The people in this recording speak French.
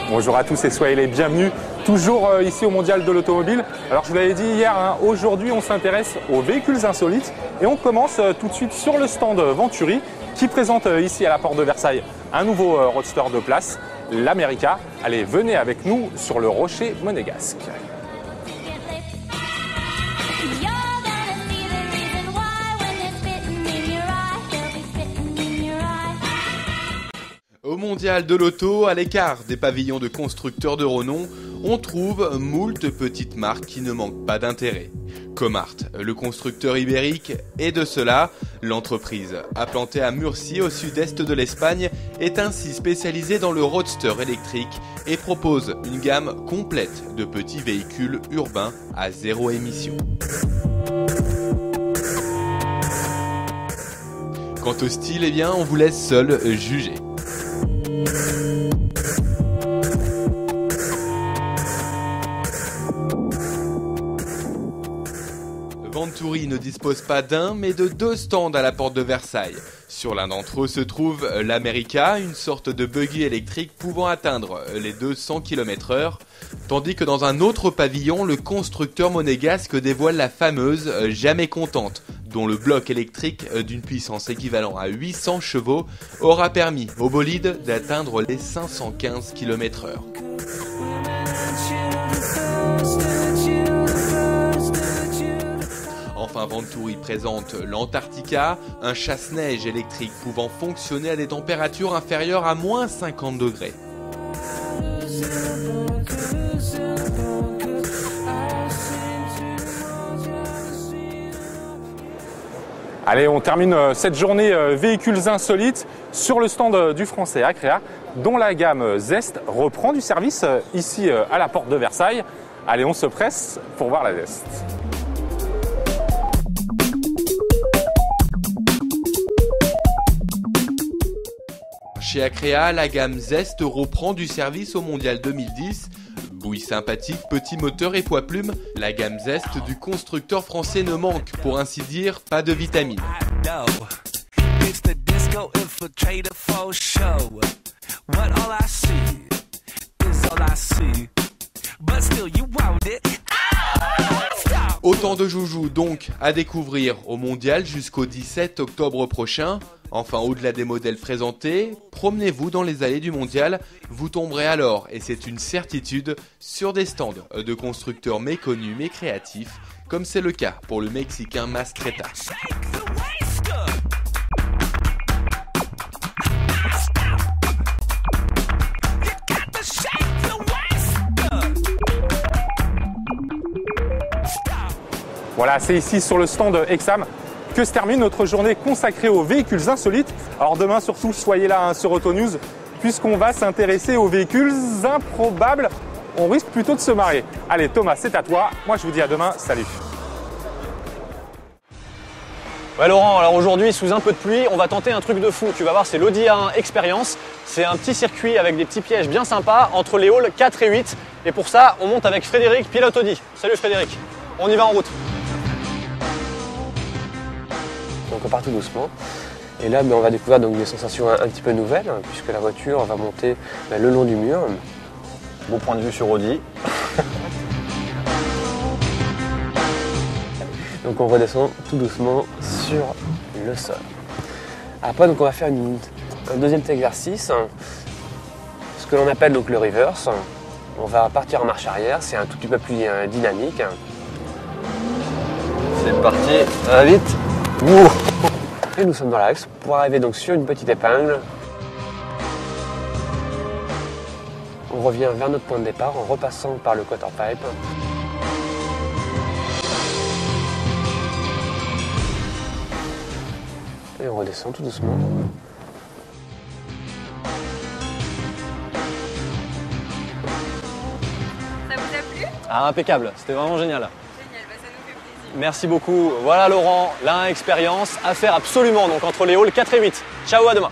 Bonjour à tous et soyez les bienvenus, toujours ici au Mondial de l'Automobile. Alors je vous l'avais dit hier, aujourd'hui on s'intéresse aux véhicules insolites et on commence tout de suite sur le stand Venturi qui présente ici à la porte de Versailles un nouveau roadster de place, l'America. Allez, venez avec nous sur le rocher monégasque. Au Mondial de l'Auto, à l'écart des pavillons de constructeurs de renom, on trouve moult petites marques qui ne manquent pas d'intérêt. Comart, le constructeur ibérique, et de cela, l'entreprise, implantée à Murcie au sud-est de l'Espagne, est ainsi spécialisée dans le roadster électrique et propose une gamme complète de petits véhicules urbains à zéro émission. Quant au style, eh bien, on vous laisse seul juger. Venturi ne dispose pas d'un, mais de deux stands à la porte de Versailles. Sur l'un d'entre eux se trouve l'America, une sorte de buggy électrique pouvant atteindre les 200 km/h, tandis que dans un autre pavillon, le constructeur monégasque dévoile la fameuse Jamais Contente, dont le bloc électrique d'une puissance équivalente à 800 chevaux aura permis au bolide d'atteindre les 515 km/h. Enfin, Venturi présente l'Antarctica, un chasse-neige électrique pouvant fonctionner à des températures inférieures à moins 50 degrés. Allez, on termine cette journée véhicules insolites sur le stand du français Acrea, dont la gamme Zest reprend du service ici à la porte de Versailles. Allez, on se presse pour voir la Zest. Chez Acrea, la gamme Zest reprend du service au Mondial 2010. Bouille sympathique, petit moteur et poids plume, la gamme Zest du constructeur français ne manque, pour ainsi dire, pas de vitamines. Autant de joujoux donc à découvrir au Mondial jusqu'au 17 octobre prochain. Enfin, au-delà des modèles présentés, promenez-vous dans les allées du Mondial, vous tomberez alors, et c'est une certitude, sur des stands de constructeurs méconnus mais créatifs, comme c'est le cas pour le Mexicain Mastretta. Voilà, c'est ici sur le stand Exam que se termine notre journée consacrée aux véhicules insolites. Alors demain surtout, soyez là sur Auto News, puisqu'on va s'intéresser aux véhicules improbables. On risque plutôt de se marrer. Allez Thomas, c'est à toi. Moi je vous dis à demain, salut. Ouais Laurent, alors aujourd'hui sous un peu de pluie, on va tenter un truc de fou. Tu vas voir, c'est l'Audi A1 Experience. C'est un petit circuit avec des petits pièges bien sympas entre les halls 4 et 8. Et pour ça, on monte avec Frédéric, pilote Audi. Salut Frédéric, on y va en route. Donc on part tout doucement. Et là, on va découvrir donc des sensations un petit peu nouvelles, puisque la voiture va monter le long du mur. Beau point de vue sur Audi. Donc on redescend tout doucement sur le sol. Après, donc, on va faire un deuxième exercice, ce que l'on appelle donc le reverse. On va partir en marche arrière, c'est un tout petit peu plus dynamique. C'est parti, ça va vite. Et nous sommes dans l'axe pour arriver donc sur une petite épingle. On revient vers notre point de départ en repassant par le quarter pipe. Et on redescend tout doucement. Ça vous a plu? Ah, impeccable, c'était vraiment génial. Génial, bah, ça nous fait plaisir. Merci beaucoup. Voilà Laurent, l'A1 Experience à faire absolument donc entre les halls 4 et 8. Ciao, à demain.